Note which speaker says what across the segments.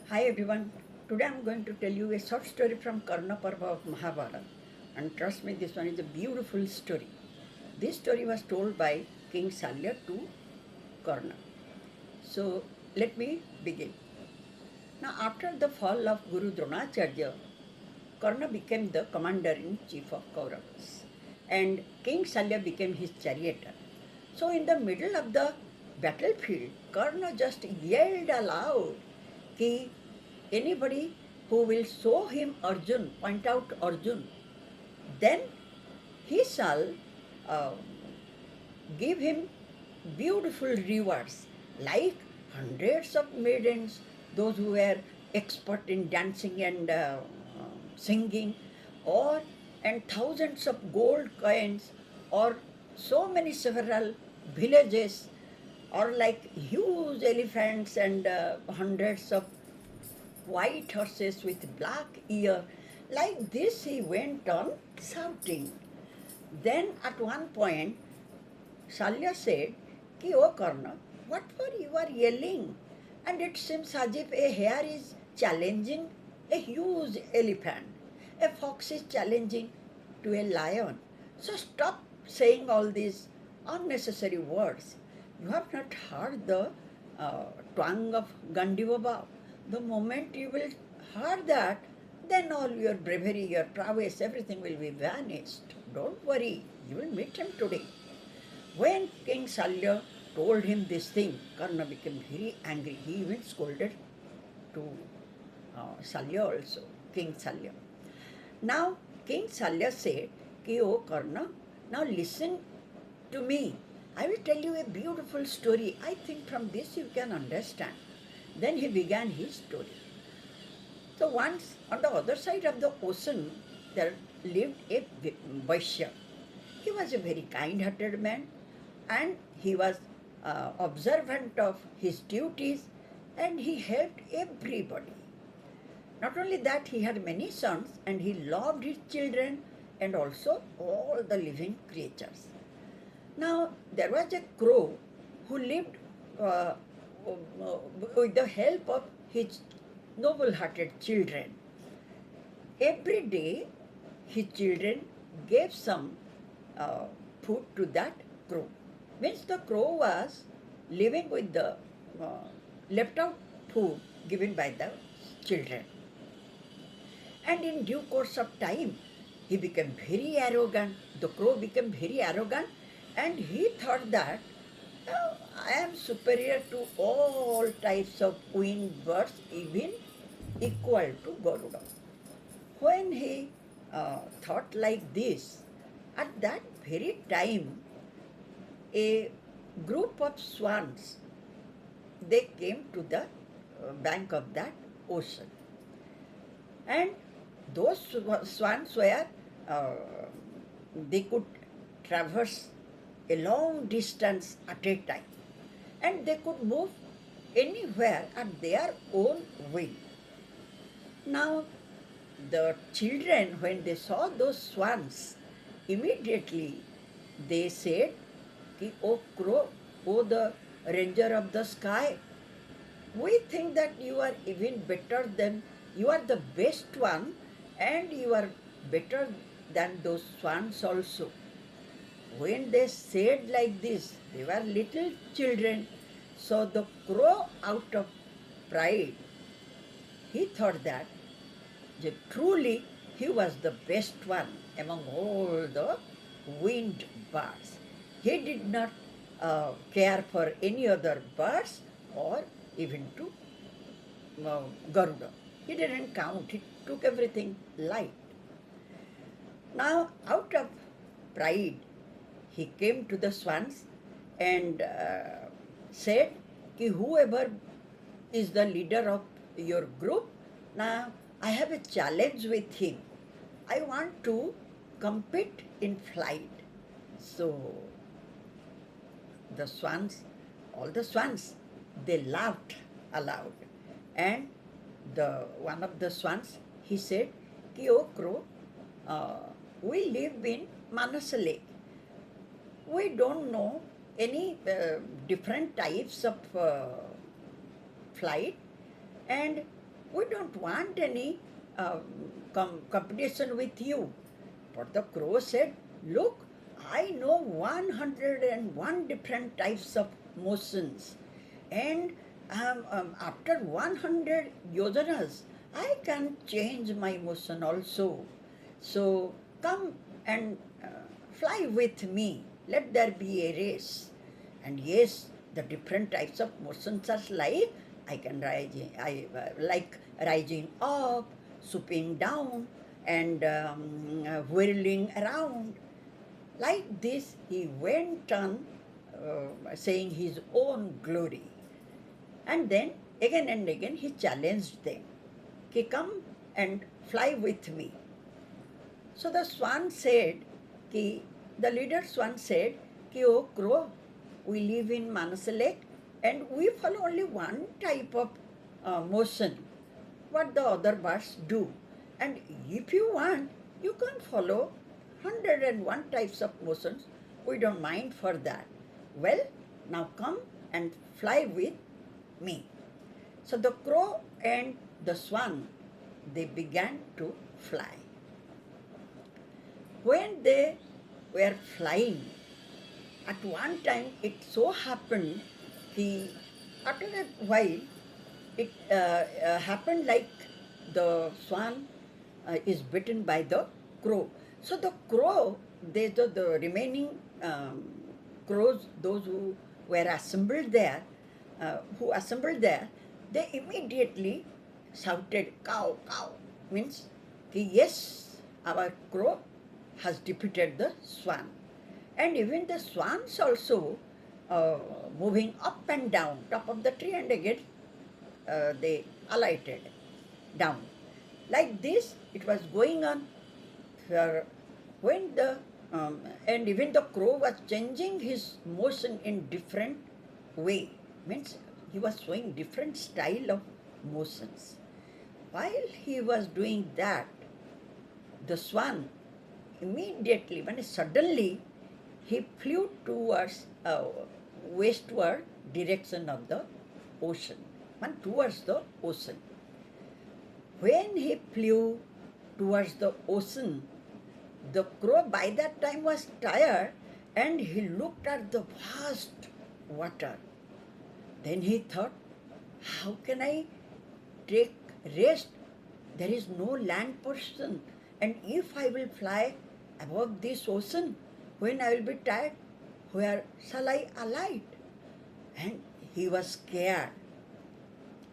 Speaker 1: Hi everyone. Today I'm going to tell you a short story from Karna Parva of Mahabharata. And trust me, this one is a beautiful story. This story was told by King Shalya to Karna. So let me begin. Now, after the fall of Guru Dronacharya, Karna became the commander in chief of Kauravas, and King Shalya became his charioteer. So, in the middle of the battlefield, Karna just yelled aloud, "Ki anybody who will show him Arjun, point out Arjun, then he shall uh, give him beautiful rewards like hundreds of maidens, those who were expert in dancing and singing, or and thousands of gold coins, or so many several villages, or like huge elephants and hundreds of white horses with black ear. Like this he went on shouting. Then at one point Shalya said, Ki O Karna, what for you are yelling? And it seems as if a hare is challenging a huge elephant. A fox is challenging to a lion. So stop saying all these unnecessary words. You have not heard the twang of Gandivaba. The moment you will hear that, then all your bravery, your prowess, everything will be vanished. Don't worry, you will meet him today. When King Shalya told him this thing, Karna became very angry. He even scolded to Shalya also, King Shalya. Now, King Shalya said, Ki O Karna, now listen to me. I will tell you a beautiful story. I think from this you can understand. Then he began his story. So once on the other side of the ocean, there lived a Vaishya. He was a very kind-hearted man, and he was observant of his duties, and he helped everybody. Not only that, he had many sons, and he loved his children and also all the living creatures. Now, there was a crow who lived uh, with the help of his noble-hearted children. Every day, his children gave some uh, food to that crow. Means the crow was living with the left out food given by the children. And in due course of time, he became very arrogant. The crow became very arrogant, and he thought that I am superior to all types of winged birds, even equal to Garuda. When he thought like this, at that very time, a group of swans, they came to the bank of that ocean. And those swans were, uh, they could traverse a long distance at a time. And they could move anywhere at their own will. Now, the children, when they saw those swans, immediately they said, Ki, O crow, O the ranger of the sky, we think that you are even better than, you are the best one, and you are better than those swans also. When they said like this, they were little children. So the crow, out of pride, he thought that truly he was the best one among all the winged birds. He did not care for any other birds or even to Garuda. He didn't count, he took everything light. Now, out of pride, he came to the swans and said, Ki whoever is the leader of your group, now I have a challenge with him. I want to compete in flight. So the swans, all the swans, they laughed aloud. And the one of the swans, he said, Ki O crow, we live in Manasa Lake. We don't know any different types of flight, and We don't want any competition with you. But the crow said, look, I know 101 different types of motions. And after 100 yojanas, I can change my motion also. So come and fly with me. Let there be a race. And yes, the different types of motions are like I can rise, like rising up, swooping down, and whirling around. Like this, he went on saying his own glory. And then again and again he challenged them. He come and fly with me. So the swan said, ki, the leader swan said, ki, oh crow, we live in Manasa Lake and we follow only one type of motion, what the other birds do. And if you want, you can follow 101 types of motions. We don't mind for that. Well, now come and fly with me. So the crow and the swan, they began to fly. When they were flying, at one time it so happened, after a while, it happened like the swan is bitten by the crow. So the crow, the remaining crows, those who were assembled there, they immediately shouted, cow, cow, means, yes, our crow has defeated the swan. And even the swans also moving up and down, top of the tree, and again they alighted down. Like this, it was going on. When the and even the crow was changing his motion in different way, means he was showing different style of motions. While he was doing that, the swan immediately, suddenly, he flew towards westward direction of the ocean, towards the ocean. When he flew towards the ocean, the crow by that time was tired and he looked at the vast water. Then he thought, how can I take rest? There is no land portion. And if I will fly above this ocean, when I will be tired, where shall I alight? And he was scared.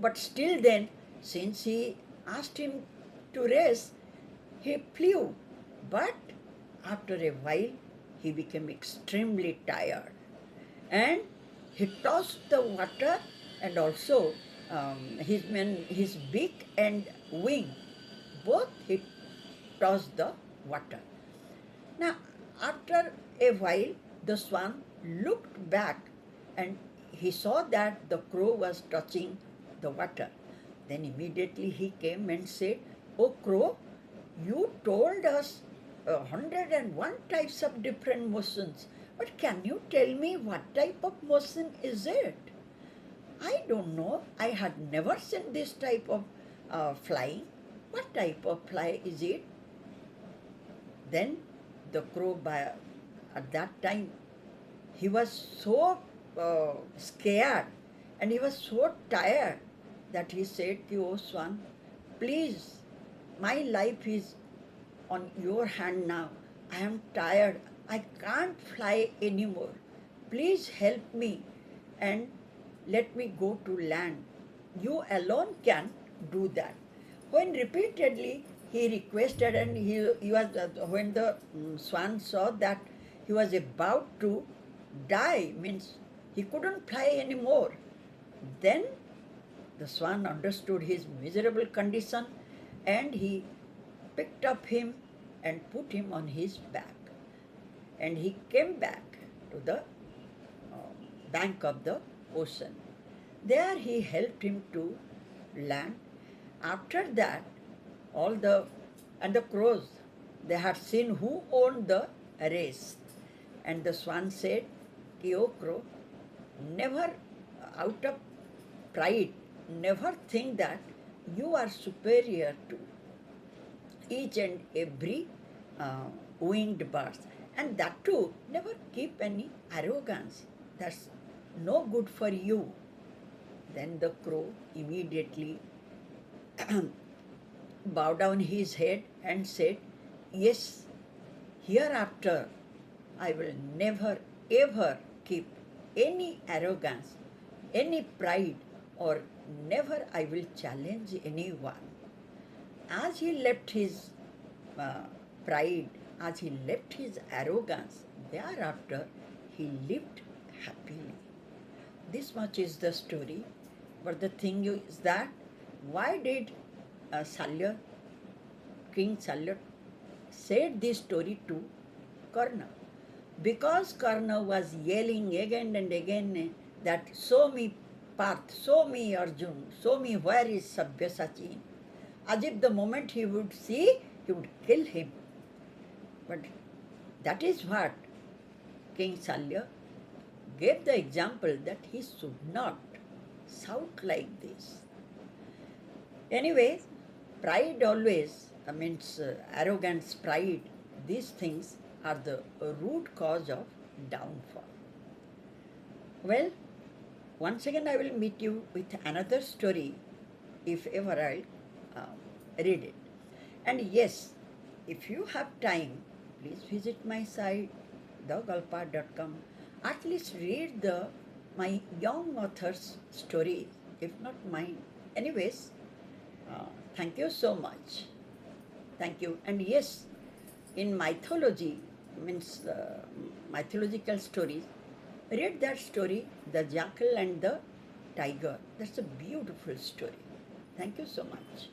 Speaker 1: But still then, since he asked him to rest, he flew. But after a while, he became extremely tired. And he tossed the water and also his beak and wing, both he tossed the water. Now, after a while, the swan looked back and he saw that the crow was touching the water. Then immediately he came and said, oh crow, you told us 101 types of different motions, but can you tell me what type of motion is it? I don't know. I had never seen this type of flying. What type of fly is it? Then the crow, at that time, he was so scared and he was so tired that he said, oh swan, please, my life is on your hand now. I am tired. I can't fly anymore. Please help me and let me go to land. You alone can do that. When repeatedly he requested and when the swan saw that he was about to die, means he couldn't fly anymore, then the swan understood his miserable condition and he picked up him and put him on his back. And he came back to the bank of the ocean. There he helped him to land. After that, the crows, they had seen who owned the race. And the swan said, O crow, never out of pride, never think that you are superior to each and every uh, winged bird. And that too, never keep any arrogance. That's no good for you. Then the crow immediately bowed down his head and said, "Yes, hereafter I will never ever keep any arrogance, any pride, or never I will challenge anyone." As he left his uh, pride, as he left his arrogance, thereafter he lived happily. This much is the story. But the thing is that why did Shalya, King Shalya, said this story to Karna? Because Karna was yelling again and again that show me Parth, show me Arjun, show me where is Sabyasachi. As if the moment he would see, he would kill him. But that is what King Shalya gave the example that he should not shout like this. Anyway, pride always means arrogance, pride, these things are the root cause of downfall. Well, once again I will meet you with another story if ever I read it. And yes, if you have time, please visit my site thegalpa.com. At least read my young author's stories, if not mine. Anyways, thank you so much. Thank you. And yes, in mythology, means mythological stories, read that story, The Jackal and the Tiger. That's a beautiful story. Thank you so much.